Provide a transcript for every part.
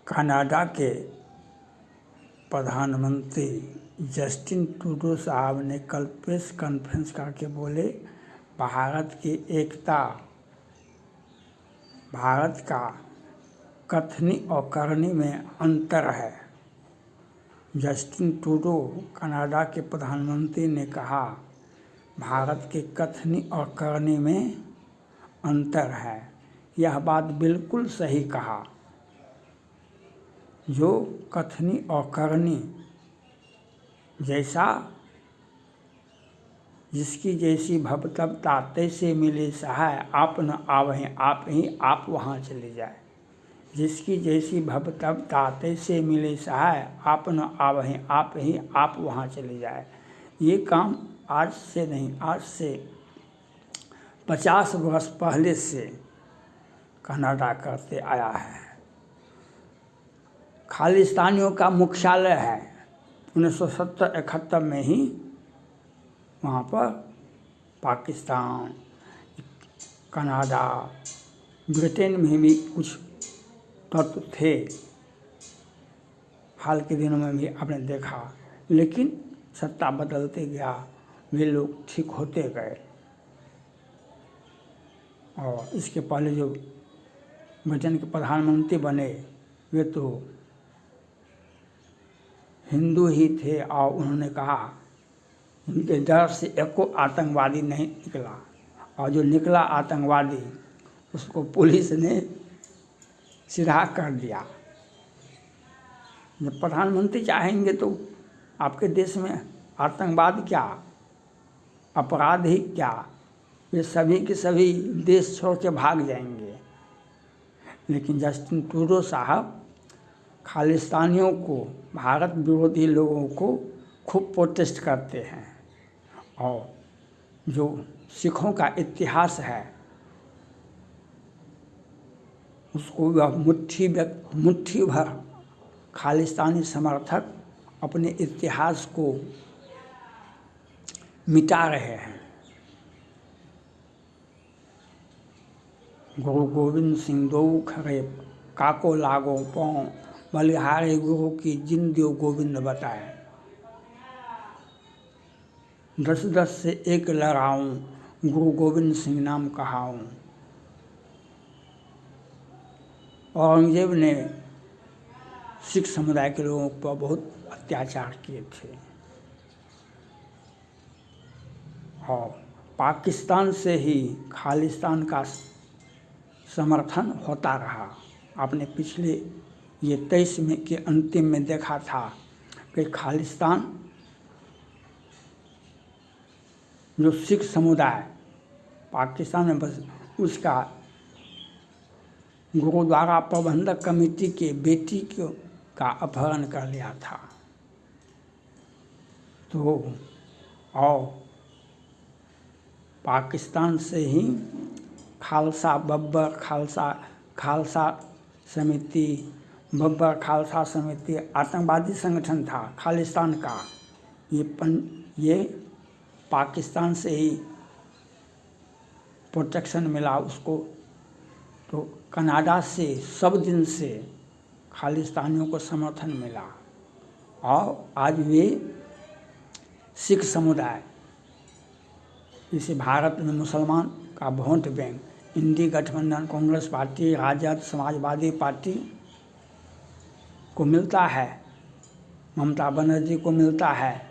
Canada के प्रधानमंत्री Justin Trudeau साहब ने कल प्रेस कॉन्फ्रेंस करके बोले, भारत की एकता, भारत का कथनी और करनी में अंतर है। जस्टिन ट्रूडो कनाडा के प्रधानमंत्री ने कहा, भारत के कथनी और करनी में अंतर है। यह बात बिल्कुल सही कहा। जो कथनी और करनी जैसा, जिसकी जैसी भवतवता तैसे मिले सहाय, आप न आवहीं आप ही आप वहाँ चले जाए। जिसकी जैसी भवतवता तैसे मिले सहाय, आप न आवहीं आप ही आप वहाँ चले जाए। ये काम आज से नहीं, आज से 50 वर्ष पहले से कनाडा करते आया है। खालिस्तानियों का मुख्यालय है। 1970-71 में ही वहाँ पर पाकिस्तान, कनाडा, ब्रिटेन में भी कुछ तत्व थे। हाल के दिनों में भी आपने देखा, लेकिन सत्ता बदलते गया, वे लोग ठीक होते गए। और इसके पहले जो ब्रिटेन के प्रधानमंत्री बने, वे तो हिंदू ही थे और उन्होंने कहा, उनके डर से एको आतंकवादी नहीं निकला, और जो निकला आतंकवादी उसको पुलिस ने सिधा कर दिया। जब प्रधानमंत्री चाहेंगे तो आपके देश में आतंकवाद क्या, अपराध ही क्या, वे सभी के सभी देश छोड़ के भाग जाएंगे। लेकिन जस्टिन ट्रूडो साहब खालिस्तानियों को, भारत विरोधी लोगों को खूब प्रोटेस्ट करते हैं। और जो सिखों का इतिहास है उसको वह मुट्ठी भर खालिस्तानी समर्थक अपने इतिहास को मिटा रहे हैं। गुरु गोविंद सिंह दो खरे काको लागो पाँव, बलिहारी गुरु की जिन दियो गोविंद बताए। 10-10 से एक लड़ाऊं, गुरु गोविंद सिंह नाम कहाऊं। औरंगजेब ने सिख समुदाय के लोगों पर बहुत अत्याचार किए थे और पाकिस्तान से ही खालिस्तान का समर्थन होता रहा। आपने पिछले ये 23 में के अंतिम में देखा था कि खालिस्तान जो सिख समुदाय पाकिस्तान में बस, उसका गुरुद्वारा प्रबंधक कमेटी के बेटी का अपहरण कर लिया था। तो और पाकिस्तान से ही खालसा समिति, बब्बर खालसा समिति आतंकवादी संगठन था खालिस्तान का। ये पाकिस्तान से ही प्रोटेक्शन मिला उसको। तो कनाडा से सब दिन से खालिस्तानियों को समर्थन मिला और आज वे सिख समुदाय, जैसे भारत में मुसलमान का वोट बैंक, इंडी गठबंधन, कांग्रेस पार्टी, राजद, समाजवादी पार्टी को मिलता है, ममता बनर्जी को मिलता है,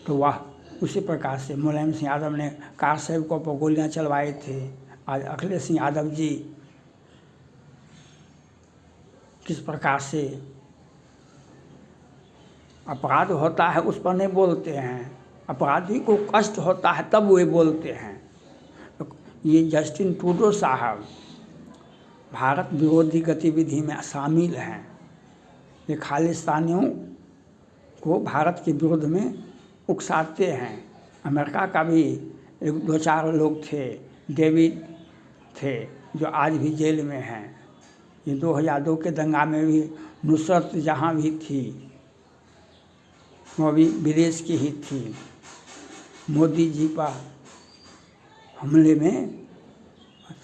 तो वह उसी प्रकार से मुलायम सिंह यादव ने कार सेवकों पर गोलियां चलवाई थी। आज अखिलेश यादव जी किस प्रकार से अपराध होता है उस पर नहीं बोलते हैं, अपराधी को कष्ट होता है तब वे बोलते हैं। तो ये जस्टिन ट्रूडो साहब भारत विरोधी गतिविधि में शामिल हैं। ये खालिस्तानियों को भारत के विरोध में उकसाते हैं। अमेरिका का भी 2-4 लोग थे, डेविड थे, जो आज भी जेल में हैं। ये 2002 के दंगा में भी नुसरत जहाँ भी थी, वो भी विदेश की ही थी। मोदी जी पर हमले में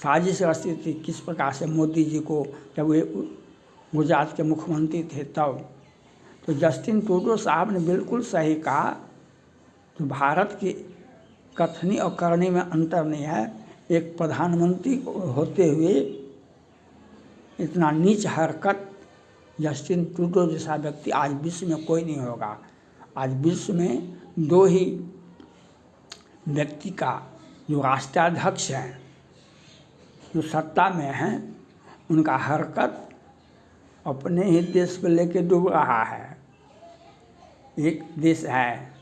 साजिश रची थी किस प्रकार से मोदी जी को, जब वे गुजरात के मुख्यमंत्री थे तब। तो जस्टिन ट्रूडो साहब ने बिल्कुल सही कहा, तो भारत की कथनी और करनी में अंतर नहीं है। एक प्रधानमंत्री होते हुए इतना नीच हरकत जस्टिन ट्रूडो जैसा व्यक्ति आज विश्व में कोई नहीं होगा। आज विश्व में दो ही व्यक्ति का जो राष्ट्राध्यक्ष हैं, जो सत्ता में हैं, उनका हरकत अपने ही देश को लेके डूब रहा है। एक देश है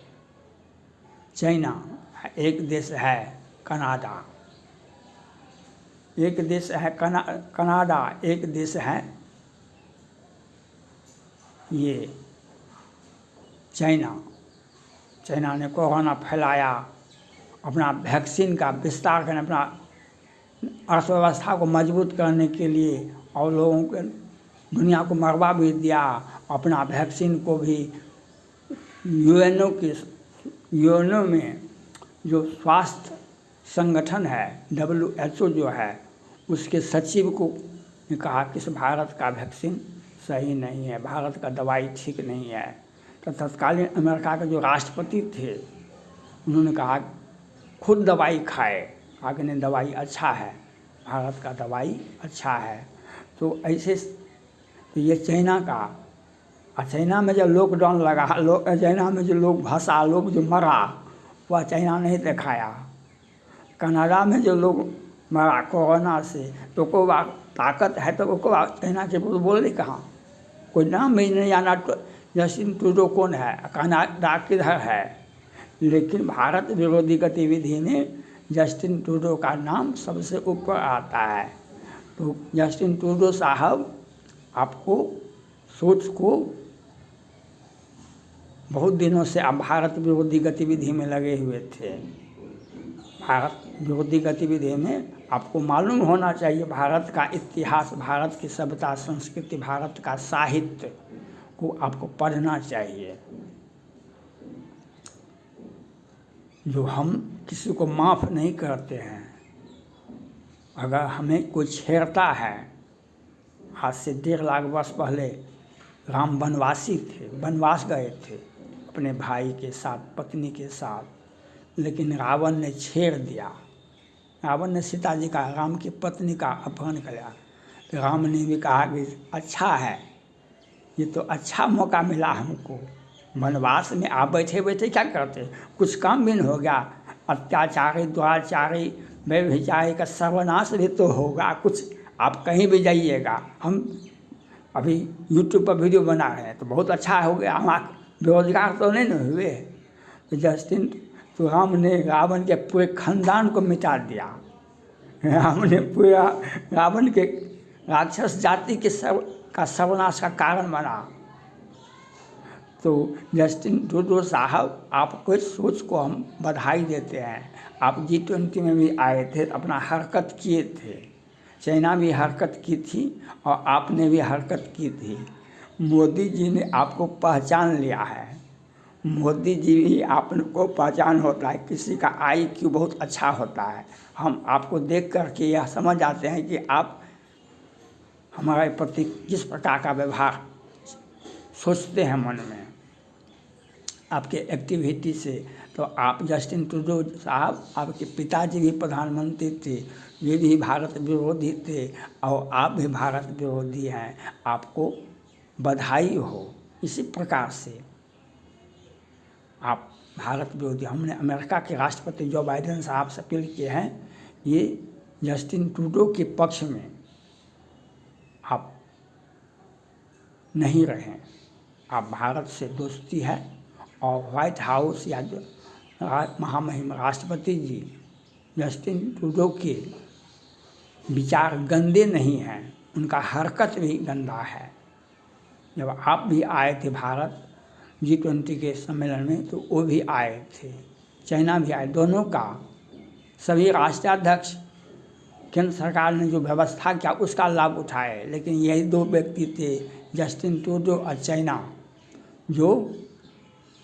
चाइना, एक देश है कनाडा, एक देश है कनाडा, एक देश है ये चाइना। चाइना ने कोरोना फैलाया, अपना वैक्सीन का विस्तार करने, अपना अर्थव्यवस्था को मजबूत करने के लिए, और लोगों के दुनिया को मरवा भी दिया। अपना वैक्सीन को भी यूएनओ में जो स्वास्थ्य संगठन है WHO जो है, उसके सचिव को ने कहा कि इस भारत का वैक्सीन सही नहीं है, भारत का दवाई ठीक नहीं है। तो तत्कालीन अमेरिका के जो राष्ट्रपति थे, उन्होंने कहा खुद दवाई खाए, कहा कि नहीं दवाई अच्छा है, भारत का दवाई अच्छा है। तो ऐसे तो ये चाइना का, और चाइना में जो लॉकडाउन लगा, चाइना में जो लोग फंसा, लोग जो मरा, वह चाइना नहीं दिखाया। कनाडा में जो लोग मरा कोरोना से, तो कोई बात ताकत है तो कोई बात चाइना के बोल रही कहाँ, कोई नाम भी नहीं जाना। जस्टिन ट्रूडो कौन है, कनाडा किधर है, लेकिन भारत विरोधी गतिविधि में जस्टिन ट्रूडो का नाम सबसे ऊपर आता है। तो जस्टिन ट्रूडो साहब आपको सोच को बहुत दिनों से आप भारत विरोधी गतिविधि में लगे हुए थे। भारत विरोधी गतिविधि में आपको मालूम होना चाहिए भारत का इतिहास, भारत की सभ्यता संस्कृति, भारत का साहित्य को आपको पढ़ना चाहिए। जो हम किसी को माफ़ नहीं करते हैं, अगर हमें कोई छेड़ता है, आज से 1.5 लाख वर्ष पहले राम वनवासी थे, वनवास गए थे अपने भाई के साथ, पत्नी के साथ, लेकिन रावण ने छेड़ दिया। रावण ने सीता जी का, राम की पत्नी का अपहरण किया। तो राम ने भी कहा कि अच्छा है, ये तो अच्छा मौका मिला हमको, वनवास में आप बैठे बैठे क्या करते, कुछ काम भी नहीं हो गया, अत्याचारी दुराचारी व्यभिचारी का सर्वनाश भी तो होगा, कुछ आप कहीं भी जाइएगा। हम अभी YouTube पर वीडियो बना रहे हैं तो बहुत अच्छा हो गया, हम बेरोजगार तो नहीं न हुए। तो जस्टिन तो राम ने रावण के पूरे खानदान को मिटा दिया। राम ने पूरा रावण के राक्षस जाति के सर्वनाश का कारण बना। तो जस्टिन ट्रूडो साहब, आपको इस सोच को हम बधाई देते हैं। आप G20 में भी आए थे, अपना हरकत किए थे, चाइना भी हरकत की थी और आपने भी हरकत की थी। मोदी जी ने आपको पहचान लिया है, मोदी जी भी आपको पहचान होता है, किसी का IQ बहुत अच्छा होता है। हम आपको देख कर के यह समझ आते हैं कि आप हमारे प्रति किस प्रकार का व्यवहार सोचते हैं मन में, आपके एक्टिविटी से। तो आप जस्टिन ट्रूडो साहब, आपके पिताजी भी प्रधानमंत्री थे, वे भी भारत विरोधी थे और आप भी भारत विरोधी हैं, आपको बधाई हो। इसी प्रकार से आप भारत विरोधी, हमने अमेरिका के राष्ट्रपति जो बाइडेन साहब से अपील किए हैं, ये जस्टिन ट्रूडो के पक्ष में आप नहीं रहें। आप भारत से दोस्ती है और व्हाइट हाउस या जो महामहिम राष्ट्रपति जी जस्टिन ट्रूडो के विचार गंदे नहीं हैं, उनका हरकत भी गंदा है। जब आप भी आए थे भारत G20 के सम्मेलन में, तो वो भी आए थे, चाइना भी आए, दोनों का सभी राष्ट्राध्यक्ष केंद्र सरकार ने जो व्यवस्था किया उसका लाभ उठाए, लेकिन यही 2 व्यक्ति थे, जस्टिन ट्रूडो और चाइना, जो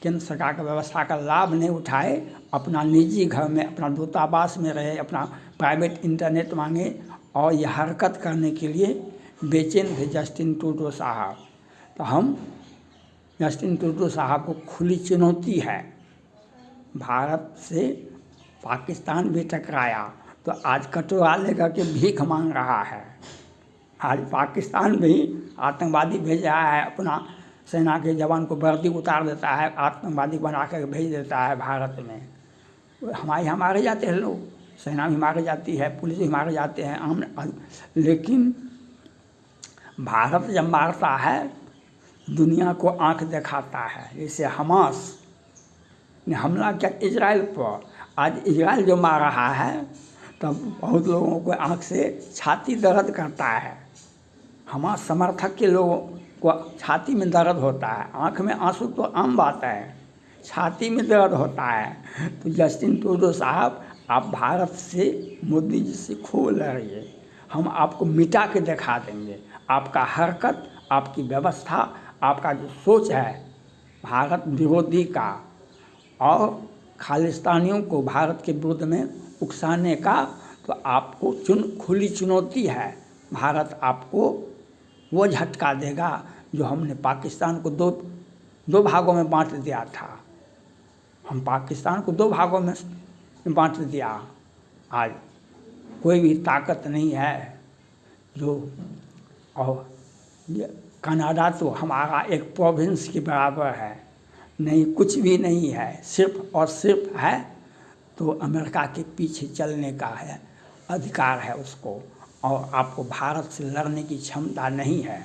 केंद्र सरकार का व्यवस्था का लाभ नहीं उठाए, अपना निजी घर में, अपना दूतावास में रहे, अपना प्राइवेट इंटरनेट मांगे और ये हरकत करने के लिए बेचैन थे जस्टिन ट्रूडो साहब। तो हम जस्टिन ट्रूडो साहब को खुली चुनौती है, भारत से पाकिस्तान भी टकराया तो आज कटोरा लेकर के भीख मांग रहा है। आज पाकिस्तान भी आतंकवादी भेज रहा है, अपना सेना के जवान को वर्दी उतार देता है, आतंकवादी बना कर भेज देता है भारत में। यहाँ मारे जाते हैं लोग, सेना भी मारे जाती है, पुलिस भी मारे जाते हैं आम, लेकिन भारत जब मारता है दुनिया को आंख दिखाता है। जैसे हमास ने हमला किया इजराइल पर, आज इजराइल जो मार रहा है तब बहुत लोगों को आंख से छाती दर्द करता है। हमास समर्थक के लोगों को छाती में दर्द होता है, आंख में आंसू तो आम बात है, छाती में दर्द होता है। तो जस्टिन ट्रूडो साहब, आप भारत से मोदी जी से खूब लड़िए, हम आपको मिटा के दिखा देंगे। आपका हरकत, आपकी व्यवस्था, आपका जो सोच है भारत विरोधी का और खालिस्तानियों को भारत के विरुद्ध में उकसाने का, तो आपको खुली चुनौती है। भारत आपको वो झटका देगा जो हमने पाकिस्तान को दो भागों में बांट दिया था। हम पाकिस्तान को 2 भागों में बांट दिया। आज कोई भी ताकत नहीं है जो, और ये कनाडा तो हमारा एक प्रोविंस के बराबर है, नहीं कुछ भी नहीं है, सिर्फ और सिर्फ है तो अमेरिका के पीछे चलने का है अधिकार है उसको, और आपको भारत से लड़ने की क्षमता नहीं है।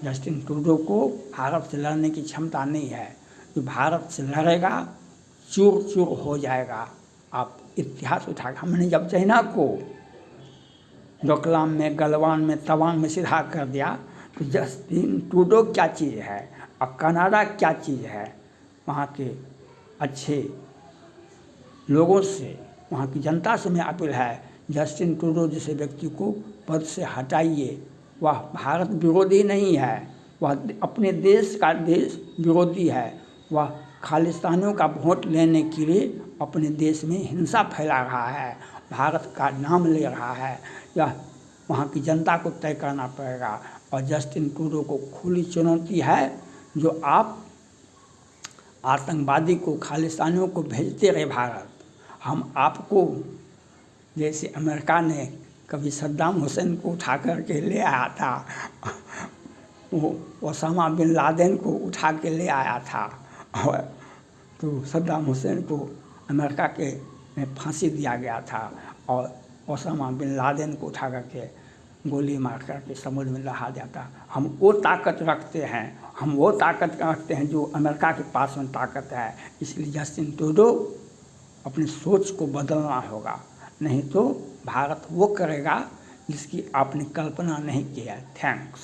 जस्टिन ट्रूडो को भारत से लड़ने की क्षमता नहीं है, जो भारत से लड़ेगा चूर चूर हो जाएगा। आप इतिहास उठा, हमने जब चाइना को डोकलाम में, गलवान में, तवांग में सीधा कर दिया, तो जस्टिन ट्रूडो क्या चीज़ है और कनाडा क्या चीज़ है। वहाँ के अच्छे लोगों से, वहाँ की जनता से मैं अपील है, जस्टिन ट्रूडो जैसे व्यक्ति को पद से हटाइए। वह भारत विरोधी नहीं है, वह अपने देश का देश विरोधी है। वह खालिस्तानियों का वोट लेने के लिए अपने देश में हिंसा फैला रहा है, भारत का नाम ले रहा है। यह वहाँ की जनता को तय करना पड़ेगा। और जस्टिन ट्रूडो को खुली चुनौती है, जो आप आतंकवादी को, खालिस्तानियों को भेजते रहे भारत, हम आपको, जैसे अमेरिका ने कभी सद्दाम हुसैन को उठा कर के ले आया था, वो ओसामा बिन लादेन को उठा के ले आया था, और तो सद्दाम हुसैन को अमेरिका के में फांसी दिया गया था और ओसामा बिन लादेन को उठा करके गोली मार करके समुद्र में दहा दिया था। हम वो ताकत रखते हैं, हम वो ताकत रखते हैं जो अमेरिका के पास में ताकत है। इसलिए जस्टिन ट्रूडो अपनी सोच को बदलना होगा, नहीं तो भारत वो करेगा जिसकी आपने कल्पना नहीं किया। थैंक्स।